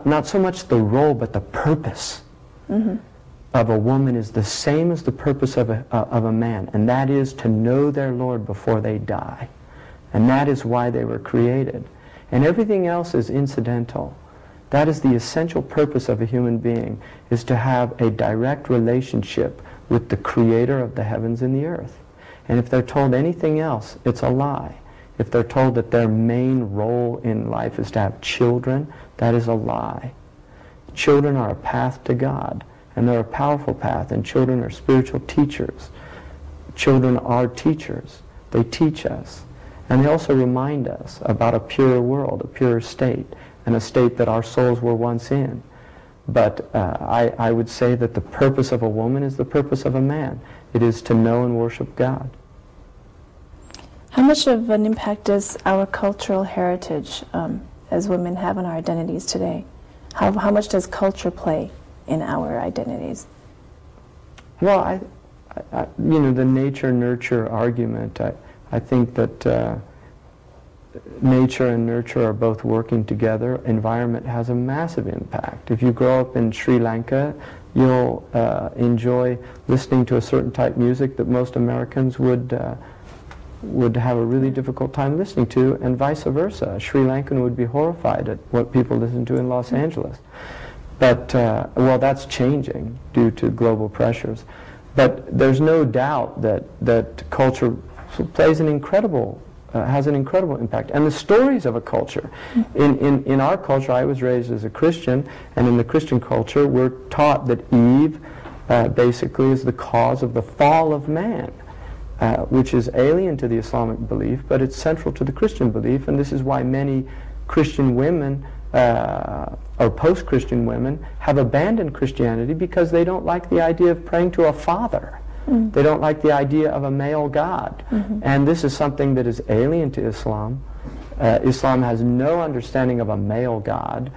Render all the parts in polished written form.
not so much the role, but the purpose of a woman is the same as the purpose of a man, and that is to know their Lord before they die. And that is why they were created. And everything else is incidental. That is the essential purpose of a human being, is to have a direct relationship with the Creator of the heavens and the earth. And if they're told anything else, it's a lie. If they're told that their main role in life is to have children, that is a lie. Children are a path to God, and they're a powerful path, and children are spiritual teachers. Children are teachers. They teach us. And they also remind us about a purer world, a purer state, and a state that our souls were once in. But I would say that the purpose of a woman is the purpose of a man. It is to know and worship God. How much of an impact does our cultural heritage as women have on our identities today? How much does culture play in our identities? Well, you know, the nature-nurture argument, I think that nature and nurture are both working together. Environment has a massive impact. If you grow up in Sri Lanka, you'll enjoy listening to a certain type of music that most Americans would have a really difficult time listening to, and vice versa. A Sri Lankan would be horrified at what people listen to in Los Angeles. But, well, that's changing due to global pressures. But there's no doubt that culture plays an incredible, has an incredible impact. And the stories of a culture. In our culture, I was raised as a Christian, and in the Christian culture, we're taught that Eve basically is the cause of the fall of man. Which is alien to the Islamic belief, but it's central to the Christian belief, and this is why many Christian women, or post-Christian women, have abandoned Christianity, because they don't like the idea of praying to a father. They don't like the idea of a male God. And this is something that is alien to Islam. Islam has no understanding of a male God.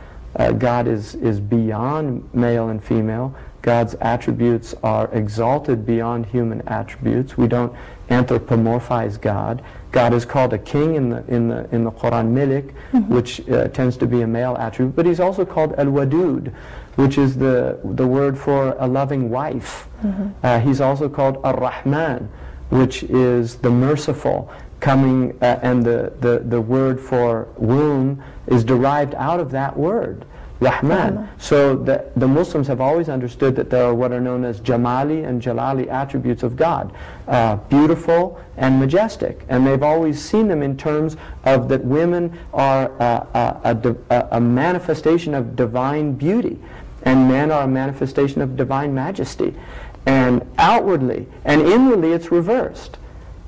God is beyond male and female. God's attributes are exalted beyond human attributes. We don't anthropomorphize God. God is called a king in the Quran, Malik, which tends to be a male attribute. But he's also called Al-Wadud, which is the word for a loving wife. He's also called Ar-Rahman, which is the merciful. And the word for womb is derived out of that word, Rahman. So the Muslims have always understood that there are what are known as Jamali and Jalali attributes of God, beautiful and majestic. And they've always seen them in terms of that women are a manifestation of divine beauty, and men are a manifestation of divine majesty. And outwardly and inwardly it's reversed.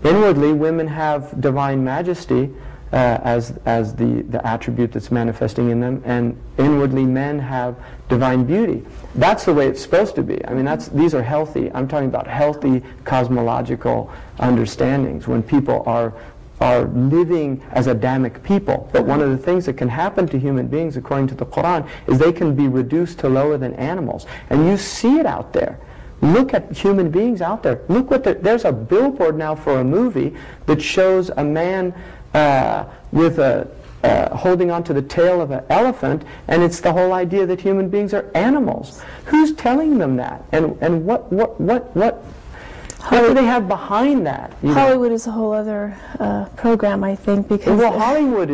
Inwardly, women have divine majesty as the attribute that's manifesting in them, and inwardly men have divine beauty. That's the way it's supposed to be. I mean, these are healthy. I'm talking about healthy cosmological understandings when people are living as Adamic people. But one of the things that can happen to human beings, according to the Quran, is they can be reduced to lower than animals. And you see it out there. Look at human beings out there. Look there's a billboard now for a movie that shows a man holding onto the tail of an elephant, and it's the whole idea that human beings are animals. Who's telling them that? And what do they have behind that? Hollywood is a whole other program, I think, because Hollywood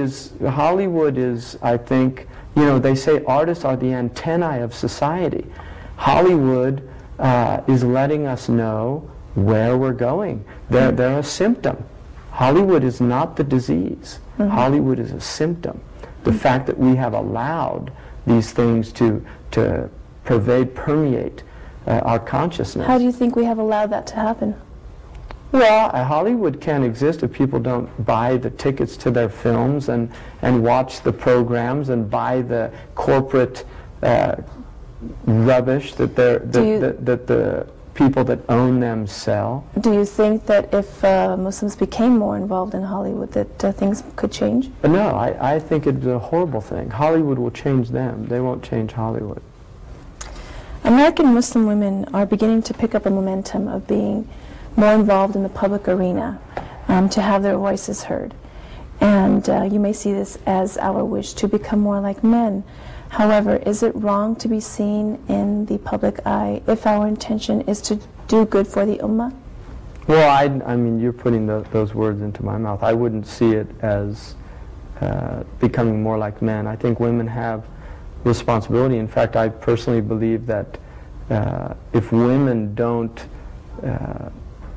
is, I think, they say artists are the antennae of society. Hollywood is letting us know where we're going. They're a symptom. Hollywood is not the disease. Hollywood is a symptom. The fact that we have allowed these things to permeate our consciousness. How do you think we have allowed that to happen? Well, Hollywood can't exist if people don't buy the tickets to their films and watch the programs and buy the corporate rubbish that the people that own them sell. Do you think that if Muslims became more involved in Hollywood that things could change? No, I think it's a horrible thing. Hollywood will change them. They won't change Hollywood. American Muslim women are beginning to pick up a momentum of being more involved in the public arena, to have their voices heard. And you may see this as our wish to become more like men. However, is it wrong to be seen in the public eye if our intention is to do good for the ummah? Well, I mean, you're putting those words into my mouth. I wouldn't see it as becoming more like men. I think women have responsibility. In fact, I personally believe that if women don't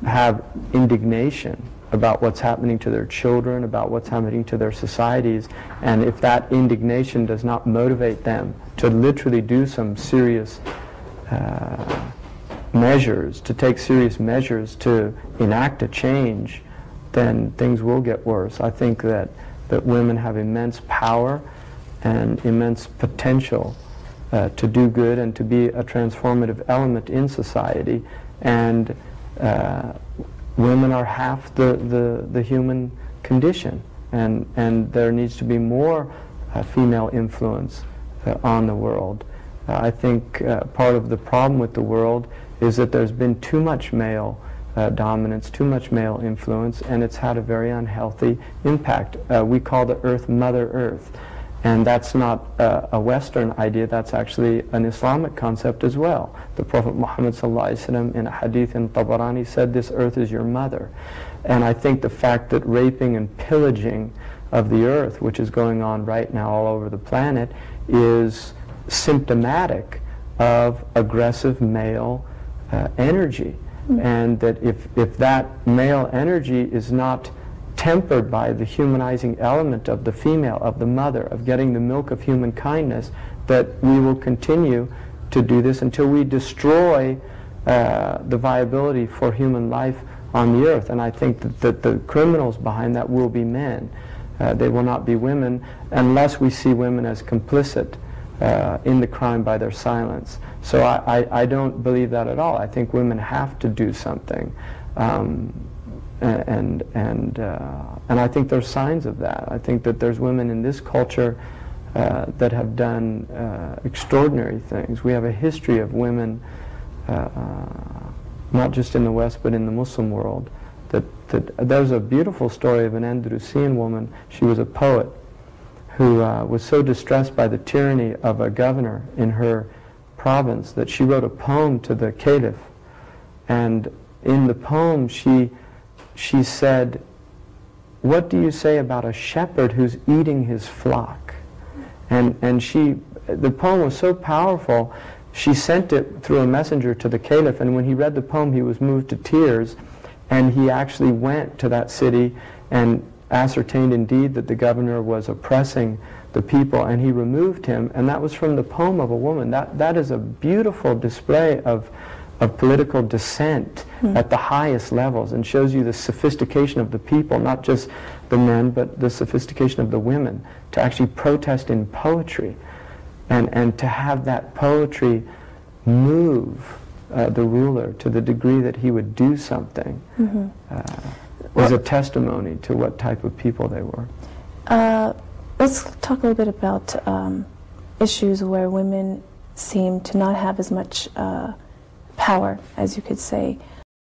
have indignation about what's happening to their children, about what's happening to their societies, and if that indignation does not motivate them to literally do some serious measures, to take serious measures to enact a change, then things will get worse. I think that women have immense power and immense potential to do good and to be a transformative element in society, and women are half the human condition, and there needs to be more female influence on the world. I think part of the problem with the world is that there's been too much male dominance, too much male influence, and it's had a very unhealthy impact. We call the earth Mother Earth, and that's not a Western idea, that's actually an Islamic concept as well. The Prophet Muhammad ﷺ in a hadith in Tabarani said, "This earth is your mother." And I think the fact that raping and pillaging of the earth, which is going on right now all over the planet, is symptomatic of aggressive male energy. And that if that male energy is not tempered by the humanizing element of the female, of the mother, of getting the milk of human kindness, that we will continue to do this until we destroy the viability for human life on the earth. And I think that the criminals behind that will be men. They will not be women, unless we see women as complicit in the crime by their silence. So I don't believe that at all. I think women have to do something. And I think there's signs of that. I think that there's women in this culture that have done extraordinary things. We have a history of women, not just in the West, but in the Muslim world. There's a beautiful story of an Andalusian woman. She was a poet who was so distressed by the tyranny of a governor in her province that she wrote a poem to the caliph. And in the poem she said, "What do you say about a shepherd who's eating his flock?" And the poem was so powerful, she sent it through a messenger to the caliph, and when he read the poem he was moved to tears, and he actually went to that city and ascertained indeed that the governor was oppressing the people, and he removed him, and that was from the poem of a woman. That is a beautiful display of political dissent at the highest levels, and shows you the sophistication of the people, not just the men, but the sophistication of the women, to actually protest in poetry, and to have that poetry move the ruler to the degree that he would do something, was a testimony to what type of people they were. Let's talk a little bit about issues where women seem to not have as much power, as you could say.